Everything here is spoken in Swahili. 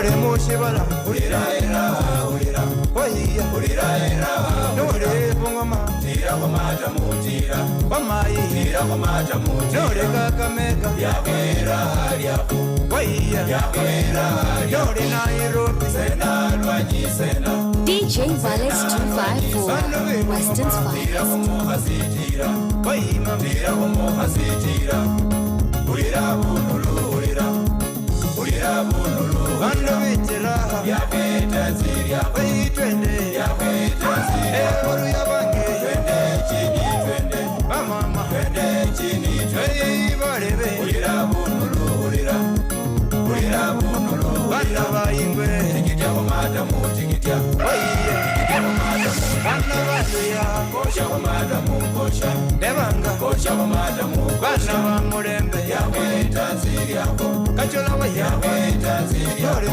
Nore mushibala Urira era urira Oyiya Urira era Nore bungoma Tira komata mutira Wamayi Tira komata mutira Nore kakamega Yakwera yaku Oyiya Yakwera Nore Nairobi Sena lwanyi sena DJ Wallace 254 Weston's Tira finest. komoha sitira Oyima Tira komoha sitira Urira bunulu urira Urira bunulu Bando bitiraha Yakweta nziri yako Oyitwende Yakweta nziri yako Ewaru yabange Twende chini twende Mama Twende chini twende Eyibarebe Urira bunulu urira Urira bunulu Banda bayingwe Tingitya komata mu tingitya Oyiye Tingitya komata mu Banda baluya Kosha komata mu kosha Debanga Kosha komata mu Banda kosha bamulembe Yakweta nziri yako Kachola waya Yakweta nziri yako